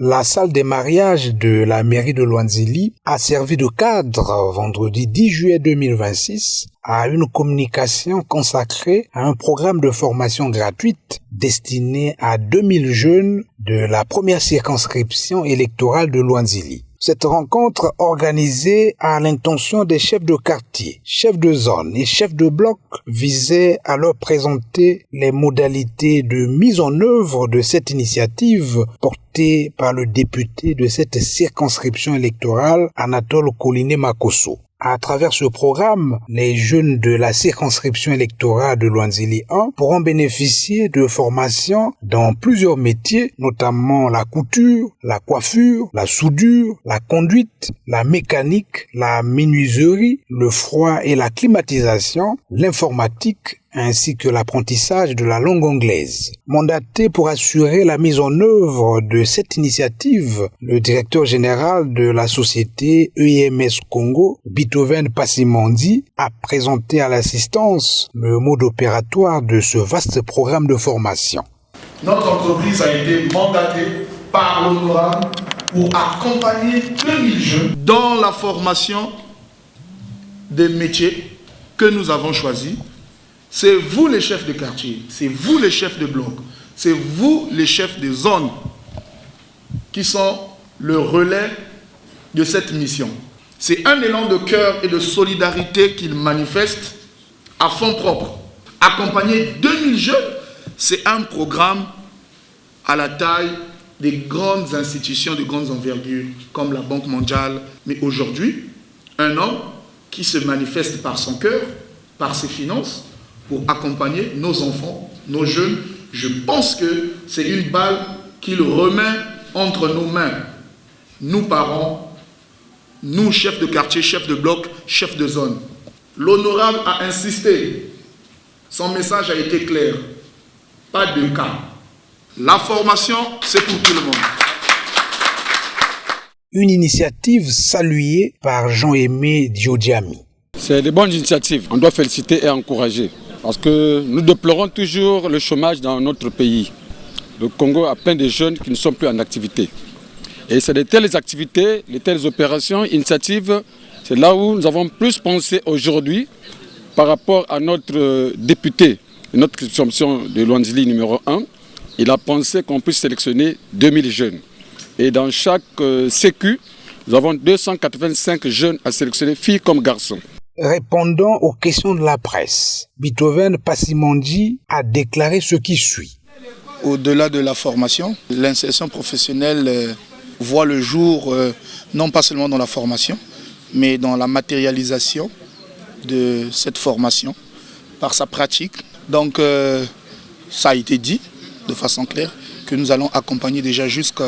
La salle des mariages de la mairie de Luanzili a servi de cadre vendredi 10 juillet 2026 à une communication consacrée à un programme de formation gratuite destiné à 2000 jeunes de la première circonscription électorale de Luanzili. Cette rencontre organisée à l'intention des chefs de quartier, chefs de zone et chefs de bloc visait à leur présenter les modalités de mise en œuvre de cette initiative portée par le député de cette circonscription électorale, Anatole Koliné Makosso. À travers ce programme, les jeunes de la circonscription électorale de Luanzili 1 pourront bénéficier de formations dans plusieurs métiers, notamment la couture, la coiffure, la soudure, la conduite, la mécanique, la menuiserie, le froid et la climatisation, l'informatique, ainsi que l'apprentissage de la langue anglaise. Mandaté pour assurer la mise en œuvre de cette initiative, le directeur général de la société EMS Congo, Beethoven Passimondi, a présenté à l'assistance le mode opératoire de ce vaste programme de formation. Notre entreprise a été mandatée par l'honorable pour accompagner 2000 jeunes dans la formation des métiers que nous avons choisis. C'est vous les chefs de quartier, c'est vous les chefs de bloc, c'est vous les chefs de zone qui sont le relais de cette mission. C'est un élan de cœur et de solidarité qu'ils manifestent à fonds propres. Accompagner 2000 jeunes, c'est un programme à la taille des grandes institutions de grandes envergures comme la Banque mondiale. Mais aujourd'hui, un homme qui se manifeste par son cœur, par ses finances, pour accompagner nos enfants, nos jeunes, je pense que c'est une balle qu'il remet entre nos mains. Nous parents, nous chefs de quartier, chefs de bloc, chefs de zone. L'honorable a insisté. Son message a été clair. Pas de cas. La formation, c'est pour tout le monde. Une initiative saluée par Jean-Aimé Diodiami. C'est de bonnes initiatives. On doit féliciter et encourager. Parce que nous déplorons toujours le chômage dans notre pays. Le Congo a plein de jeunes qui ne sont plus en activité. Et c'est de telles activités, de telles opérations, initiatives, c'est là où nous avons plus pensé aujourd'hui par rapport à notre député de notre circonscription de Luanzili numéro 1. Il a pensé qu'on puisse sélectionner 2000 jeunes. Et dans chaque sécu, nous avons 285 jeunes à sélectionner, filles comme garçons. Répondant aux questions de la presse, Beethoven Passimondi a déclaré ce qui suit. Au-delà de la formation, l'insertion professionnelle voit le jour non pas seulement dans la formation, mais dans la matérialisation de cette formation par sa pratique. Donc ça a été dit de façon claire que nous allons accompagner déjà jusqu'à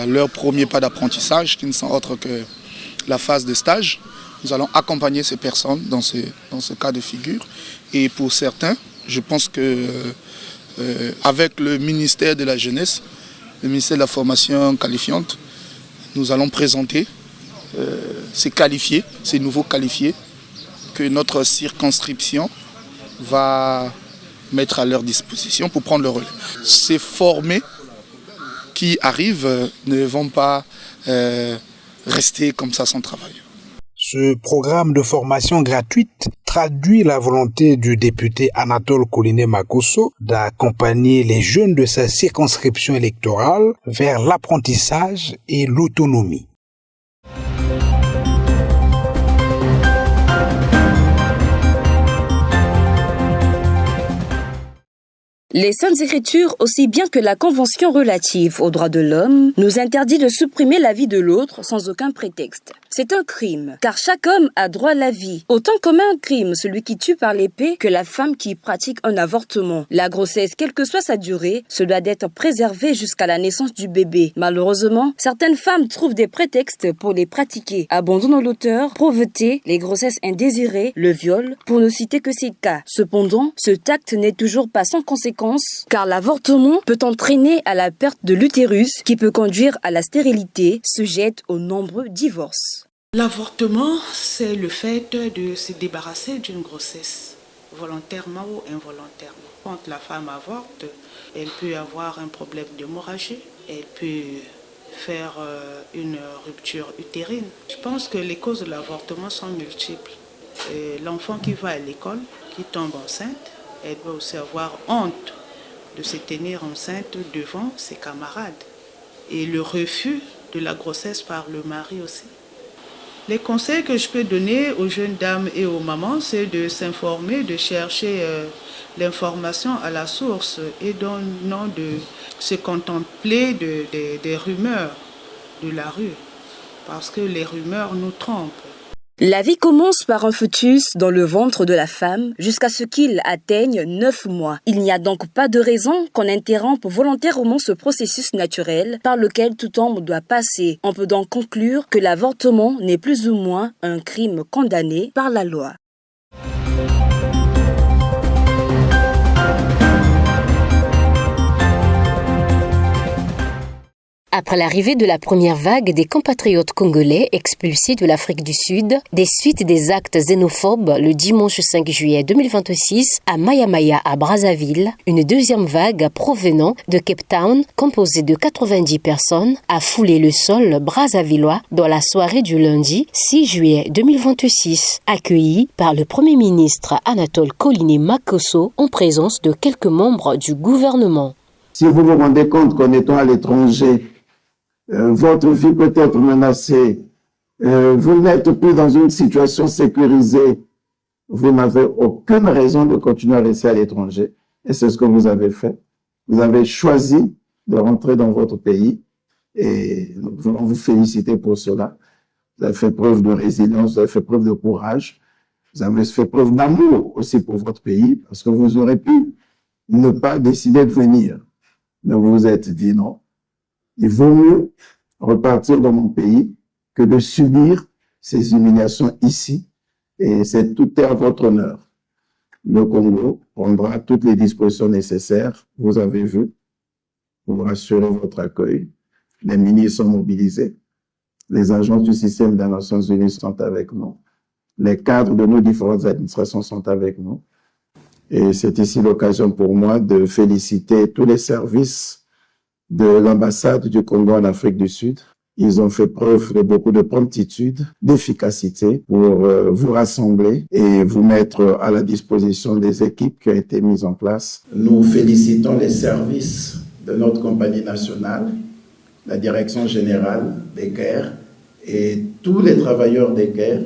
leur premier pas d'apprentissage qui ne sont autres que la phase de stage. Nous allons accompagner ces personnes dans ce cas de figure. Et pour certains, je pense que avec le ministère de la Jeunesse, le ministère de la Formation qualifiante, nous allons présenter ces nouveaux qualifiés que notre circonscription va mettre à leur disposition pour prendre le relais. Ces formés qui arrivent ne vont pas rester comme ça sans travail. Ce programme de formation gratuite traduit la volonté du député Anatole Koliné Makosso d'accompagner les jeunes de sa circonscription électorale vers l'apprentissage et l'autonomie. Les Saintes Écritures, aussi bien que la Convention relative aux droits de l'homme, nous interdit de supprimer la vie de l'autre sans aucun prétexte. C'est un crime, car chaque homme a droit à la vie. Autant commet un crime celui qui tue par l'épée que la femme qui pratique un avortement. La grossesse, quelle que soit sa durée, se doit d'être préservée jusqu'à la naissance du bébé. Malheureusement, certaines femmes trouvent des prétextes pour les pratiquer. Abandon de l'auteur, pauvreté, les grossesses indésirées, le viol, pour ne citer que ces cas. Cependant, ce acte n'est toujours pas sans conséquence, car l'avortement peut entraîner à la perte de l'utérus qui peut conduire à la stérilité, sujette aux nombreux divorces. L'avortement, c'est le fait de se débarrasser d'une grossesse. volontairement ou involontairement. Quand la femme avorte, elle peut avoir un problème d'hémorragie, elle peut faire une rupture utérine. Je pense que les causes de l'avortement sont multiples. L'enfant qui va à l'école, qui tombe enceinte, elle va aussi avoir honte de se tenir enceinte devant ses camarades. Et le refus de la grossesse par le mari aussi. Les conseils que je peux donner aux jeunes dames et aux mamans, c'est de s'informer, de chercher l'information à la source et non de se contempler des rumeurs de la rue, parce que les rumeurs nous trompent. La vie commence par un fœtus dans le ventre de la femme jusqu'à ce qu'il atteigne 9 mois. Il n'y a donc pas de raison qu'on interrompe volontairement ce processus naturel par lequel tout homme doit passer. On peut donc conclure que l'avortement n'est plus ou moins un crime condamné par la loi. Après l'arrivée de la première vague des compatriotes congolais expulsés de l'Afrique du Sud, des suites des actes xénophobes le dimanche 5 juillet 2026 à Mayamaya à Brazzaville, une deuxième vague provenant de Cape Town, composée de 90 personnes, a foulé le sol brazzavillois dans la soirée du lundi 6 juillet 2026, accueillie par le Premier ministre Anatole Kolini Makosso en présence de quelques membres du gouvernement. Si vous vous rendez compte qu'en étant à l'étranger, votre vie peut être menacée, vous n'êtes plus dans une situation sécurisée, vous n'avez aucune raison de continuer à rester à l'étranger. Et c'est ce que vous avez fait. Vous avez choisi de rentrer dans votre pays et nous voulons vous féliciter pour cela. Vous avez fait preuve de résilience, vous avez fait preuve de courage, vous avez fait preuve d'amour aussi pour votre pays parce que vous aurez pu ne pas décider de venir. Mais vous vous êtes dit non. Il vaut mieux repartir dans mon pays que de subir ces humiliations ici. Et c'est tout est à votre honneur. Le Congo prendra toutes les dispositions nécessaires. Vous avez vu, pour assurer votre accueil. Les ministres sont mobilisés. Les agences du système des Nations Unies sont avec nous. Les cadres de nos différentes administrations sont avec nous. Et c'est ici l'occasion pour moi de féliciter tous les services de l'ambassade du Congo en Afrique du Sud. Ils ont fait preuve de beaucoup de promptitude, d'efficacité pour vous rassembler et vous mettre à la disposition des équipes qui ont été mises en place. Nous félicitons les services de notre compagnie nationale, la Direction générale des guerres et tous les travailleurs des guerres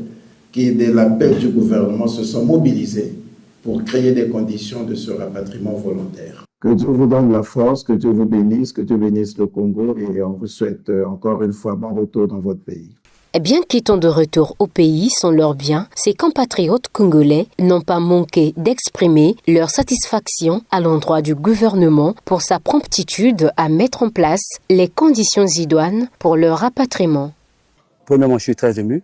qui, dès l'appel du gouvernement, se sont mobilisés pour créer des conditions de ce rapatriement volontaire. Que Dieu vous donne la force, que Dieu vous bénisse, que Dieu bénisse le Congo et on vous souhaite encore une fois bon retour dans votre pays. Bien qu'étant de retour au pays sans leurs biens, ces compatriotes congolais n'ont pas manqué d'exprimer leur satisfaction à l'endroit du gouvernement pour sa promptitude à mettre en place les conditions idoines pour leur rapatriement. Premièrement, je suis très ému,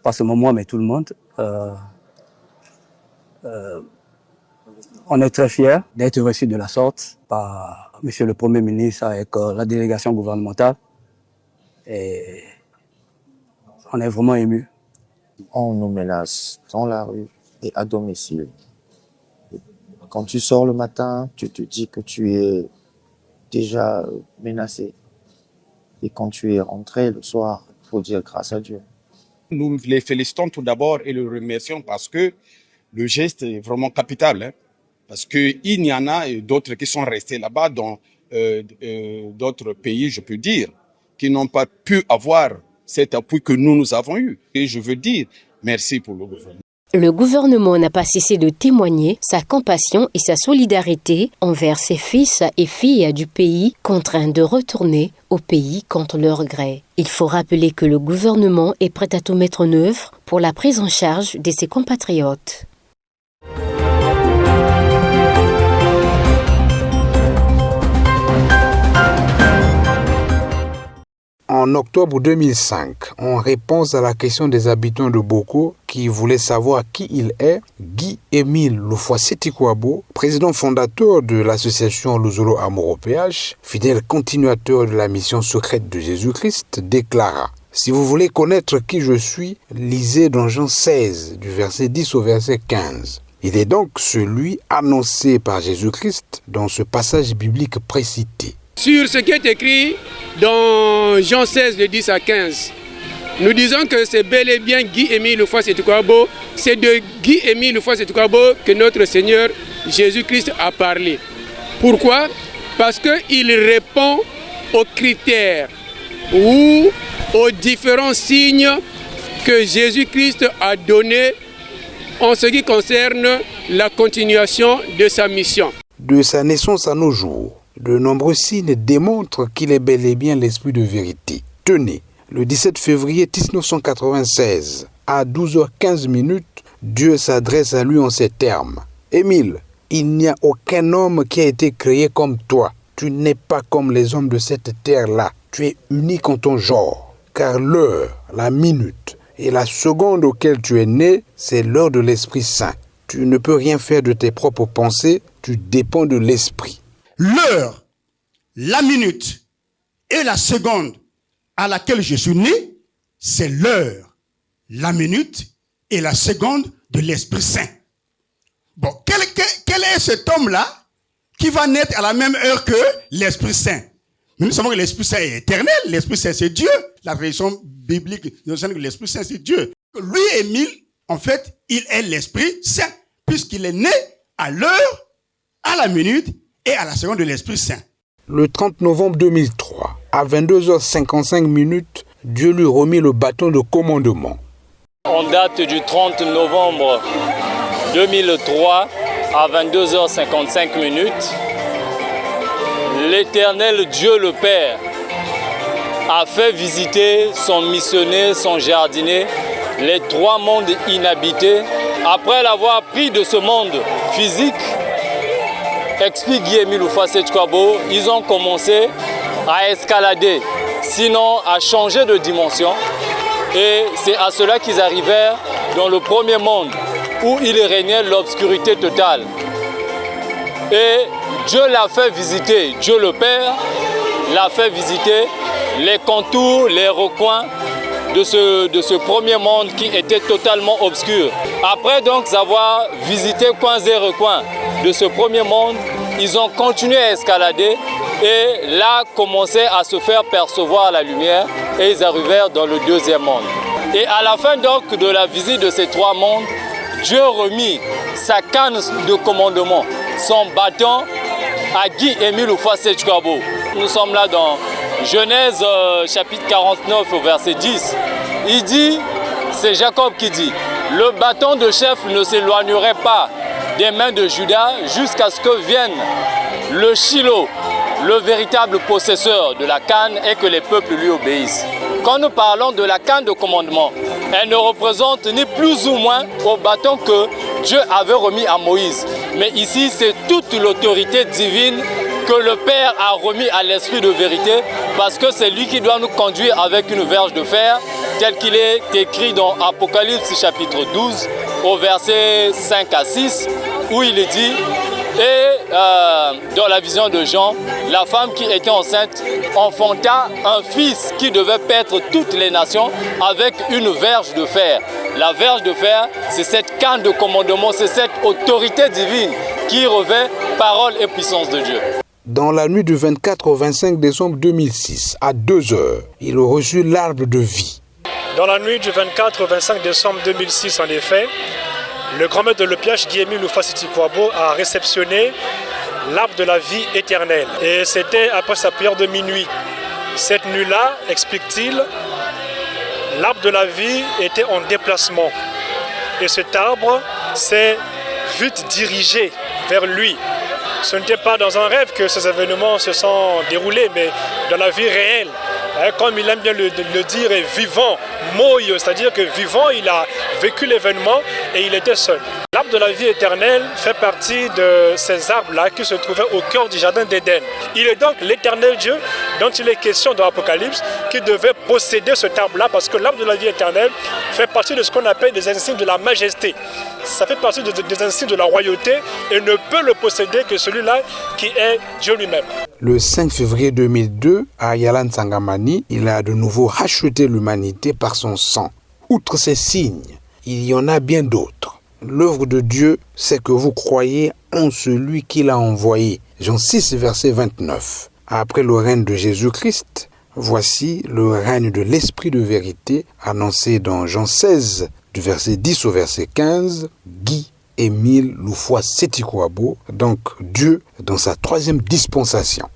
pas seulement moi, mais tout le monde. On est très fiers d'être reçus de la sorte par Monsieur le Premier ministre avec la délégation gouvernementale. Et on est vraiment émus. On nous menace dans la rue et à domicile. Quand tu sors le matin, tu te dis que tu es déjà menacé. Et quand tu es rentré le soir, il faut dire grâce à Dieu. Nous les félicitons tout d'abord et les remercions parce que le geste est vraiment capital. Hein, parce qu'il y en a d'autres qui sont restés là-bas dans d'autres pays, je peux dire, qui n'ont pas pu avoir cet appui que nous avons eu. Et je veux dire merci pour le gouvernement. Le gouvernement n'a pas cessé de témoigner sa compassion et sa solidarité envers ses fils et filles du pays contraints de retourner au pays contre leur gré. Il faut rappeler que le gouvernement est prêt à tout mettre en œuvre pour la prise en charge de ses compatriotes. En octobre 2005, en réponse à la question des habitants de Boko qui voulaient savoir qui il est, Guy-Émile Loufoua-Setikwabo, président fondateur de l'association Luzolo Amour au PH, fidèle continuateur de la mission secrète de Jésus-Christ, déclara: si vous voulez connaître qui je suis, lisez dans Jean 16, du verset 10 au verset 15. Il est donc celui annoncé par Jésus-Christ dans ce passage biblique précité. Sur ce qui est écrit dans Jean 16, de 10 à 15, nous disons que c'est bel et bien Guy-Émile Houphouët-Boigny, c'est de Guy-Émile Houphouët-Boigny que notre Seigneur Jésus-Christ a parlé. Pourquoi? Parce qu'il répond aux critères ou aux différents signes que Jésus-Christ a donnés en ce qui concerne la continuation de sa mission. De sa naissance à nos jours, de nombreux signes démontrent qu'il est bel et bien l'Esprit de vérité. Tenez, le 17 février 1996, à 12h15, Dieu s'adresse à lui en ces termes. « Émile, il n'y a aucun homme qui a été créé comme toi. Tu n'es pas comme les hommes de cette terre-là. Tu es unique en ton genre, car l'heure, la minute et la seconde auquel tu es né, c'est l'heure de l'Esprit Saint. Tu ne peux rien faire de tes propres pensées, tu dépends de l'Esprit. » L'heure, la minute et la seconde à laquelle je suis né, c'est l'heure, la minute et la seconde de l'Esprit Saint. Bon, quel est cet homme-là qui va naître à la même heure que l'Esprit Saint? Nous savons que l'Esprit Saint est éternel, l'Esprit Saint c'est Dieu. La tradition biblique nous enseigne que l'Esprit Saint c'est Dieu. Lui, Émile, en fait, il est l'Esprit Saint, puisqu'il est né à l'heure, à la minute et à la seconde de l'Esprit Saint. Le 30 novembre 2003, à 22h55, Dieu lui remit le bâton de commandement. En date du 30 novembre 2003, à 22h55, l'Éternel Dieu le Père a fait visiter son missionnaire, son jardinier, les 3 mondes inhabités. Après l'avoir pris de ce monde physique, explique Guy-Émile Houphouët-Boigny, ils ont commencé à escalader, sinon à changer de dimension. Et c'est à cela qu'ils arrivèrent dans le premier monde, où il régnait l'obscurité totale. Et Dieu l'a fait visiter, Dieu le Père l'a fait visiter les contours, les recoins de ce premier monde qui était totalement obscur. Après donc avoir visité coins et recoins de ce premier monde, ils ont continué à escalader et là commençait à se faire percevoir la lumière et ils arrivèrent dans le deuxième monde. Et à la fin donc de la visite de ces 3 mondes, Dieu remit sa canne de commandement, son bâton à Guy-Émile Houphouët-Boigny. Nous sommes là dans Genèse chapitre 49 au verset 10. Il dit, c'est Jacob qui dit, le bâton de chef ne s'éloignerait pas des mains de Judas jusqu'à ce que vienne le Shiloh, le véritable possesseur de la canne et que les peuples lui obéissent. Quand nous parlons de la canne de commandement, elle ne représente ni plus ou moins au bâton que Dieu avait remis à Moïse. Mais ici, c'est toute l'autorité divine que le Père a remis à l'Esprit de vérité parce que c'est lui qui doit nous conduire avec une verge de fer tel qu'il est écrit dans Apocalypse chapitre 12 au verset 5 à 6 où il est dit dans la vision de Jean, la femme qui était enceinte enfanta un fils qui devait paître toutes les nations avec une verge de fer. La verge de fer, c'est cette canne de commandement, c'est cette autorité divine qui revêt parole et puissance de Dieu. Dans la nuit du 24 au 25 décembre 2006, à 2h, il reçut l'arbre de vie. Dans la nuit du 24 au 25 décembre 2006, en effet, le grand-maître de l'EPH, Guy-Émile Houphouët-Boigny, a réceptionné l'arbre de la vie éternelle. Et c'était après sa prière de minuit. Cette nuit-là, explique-t-il, l'arbre de la vie était en déplacement. Et cet arbre s'est vite dirigé vers lui. Ce n'était pas dans un rêve que ces événements se sont déroulés, mais dans la vie réelle. Comme il aime bien le dire, est vivant, moï, c'est-à-dire que vivant, il a vécu l'événement et il était seul. L'arbre de la vie éternelle fait partie de ces arbres-là qui se trouvaient au cœur du jardin d'Éden. Il est donc l'éternel Dieu dont il est question dans l'Apocalypse qui devait posséder cet arbre-là parce que l'arbre de la vie éternelle fait partie de ce qu'on appelle des insignes de la majesté. Ça fait partie des insignes de la royauté et ne peut le posséder que celui-là qui est Dieu lui-même. Le 5 février 2002, à Yalan Sangamani, il a de nouveau racheté l'humanité par son sang. Outre ces signes, il y en a bien d'autres. l'œuvre de Dieu, c'est que vous croyez en celui qui l'a envoyé. Jean 6, verset 29. Après le règne de Jésus-Christ, voici le règne de l'Esprit de vérité annoncé dans Jean 16, du verset 10 au verset 15, Guy-Émile Loufoua-Seti-Kouabo, donc Dieu dans sa troisième dispensation.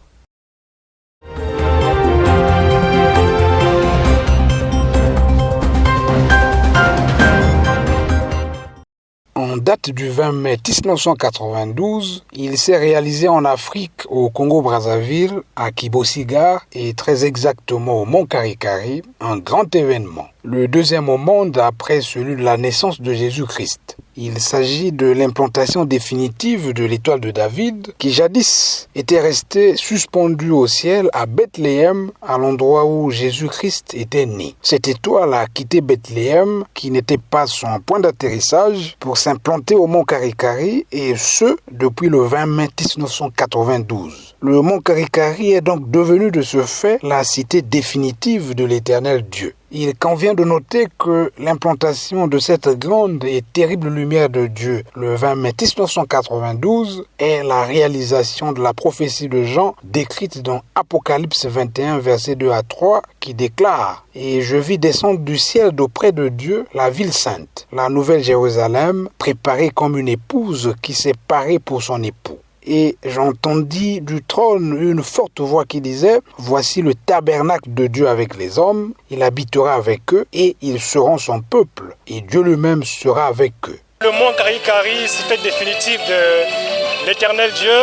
En date du 20 mai 1992, il s'est réalisé en Afrique, au Congo-Brazzaville, à Kibo-Sigar et très exactement au Mont Karikari, un grand événement. Le deuxième au monde après celui de la naissance de Jésus-Christ. Il s'agit de l'implantation définitive de l'étoile de David qui jadis était restée suspendue au ciel à Bethléem, à l'endroit où Jésus-Christ était né. Cette étoile a quitté Bethléem qui n'était pas son point d'atterrissage pour s'implanter au mont Karikari et ce depuis le 20 mai 1992. Le mont Karikari est donc devenu de ce fait la cité définitive de l'Éternel Dieu. Il convient de noter que l'implantation de cette grande et terrible lumière de Dieu le 20 mai 1992 est la réalisation de la prophétie de Jean décrite dans Apocalypse 21 versets 2 à 3 qui déclare « Et je vis descendre du ciel d'auprès de Dieu la ville sainte, la nouvelle Jérusalem, préparée comme une épouse qui s'est parée pour son époux. » Et j'entendis du trône une forte voix qui disait « Voici le tabernacle de Dieu avec les hommes, il habitera avec eux et ils seront son peuple, et Dieu lui-même sera avec eux. » Le mont Karikari, cité définitive de l'Éternel Dieu,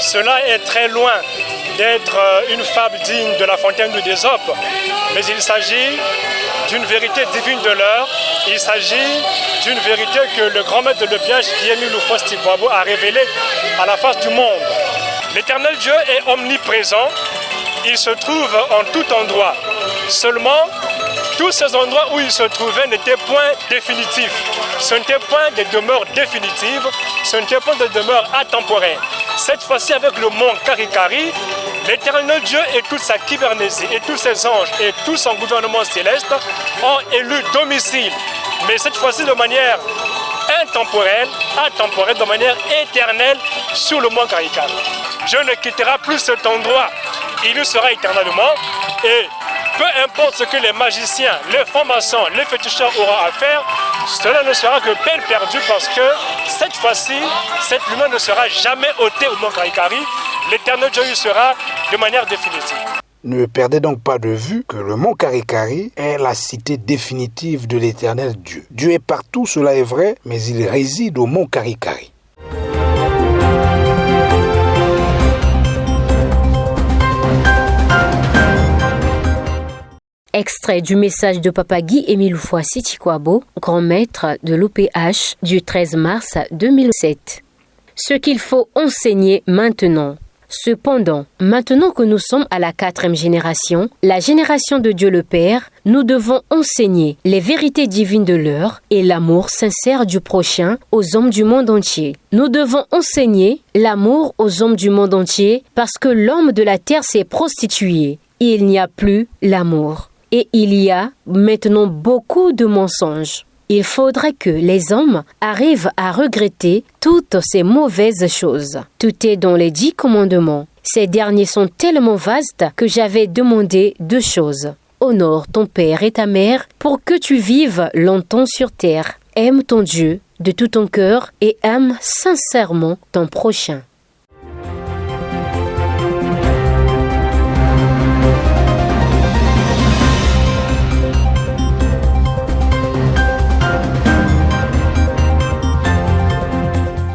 cela est très loin d'être une fable digne de la fontaine d'Ésope, mais il s'agit d'une vérité divine de l'heure, il s'agit d'une vérité que le grand maître de l'Epiage, Guy-Émile Loufoua-Seti-Kouabo, a révélée à la face du monde. L'Éternel Dieu est omniprésent, il se trouve en tout endroit. Seulement, tous ces endroits où il se trouvait n'étaient point définitifs. Ce n'étaient point des demeures définitives, ce n'étaient point des demeures atemporaires. Cette fois-ci, avec le mont Karikari, l'Éternel Dieu et toute sa kybernésie, et tous ses anges, et tout son gouvernement céleste ont élu domicile. Mais cette fois-ci de manière intemporelle, atemporelle, de manière éternelle sur le mont Karikari. Dieu ne quittera plus cet endroit. Il y sera éternellement et peu importe ce que les magiciens, les francs-maçons, les féticheurs auront à faire, cela ne sera que peine perdue parce que cette fois-ci, cette lumière ne sera jamais ôtée au mont Karikari. L'éternel Dieu y sera de manière définitive. Ne perdez donc pas de vue que le mont Karikari est la cité définitive de l'Éternel Dieu. Dieu est partout, cela est vrai, mais il réside au mont Karikari. Extrait du message de Papa Guy-Émile Loufoua-Seti-Kouabo, grand maître de l'OPH du 13 mars 2007. Ce qu'il faut enseigner maintenant. Cependant, maintenant que nous sommes à la 4e génération, la génération de Dieu le Père, nous devons enseigner les vérités divines de l'heure et l'amour sincère du prochain aux hommes du monde entier. Nous devons enseigner l'amour aux hommes du monde entier parce que l'homme de la terre s'est prostitué. Il n'y a plus l'amour. Et il y a maintenant beaucoup de mensonges. Il faudrait que les hommes arrivent à regretter toutes ces mauvaises choses. Tout est dans les 10 commandements. Ces derniers sont tellement vastes que j'avais demandé 2 choses. Honore ton père et ta mère pour que tu vives longtemps sur terre. Aime ton Dieu de tout ton cœur et aime sincèrement ton prochain.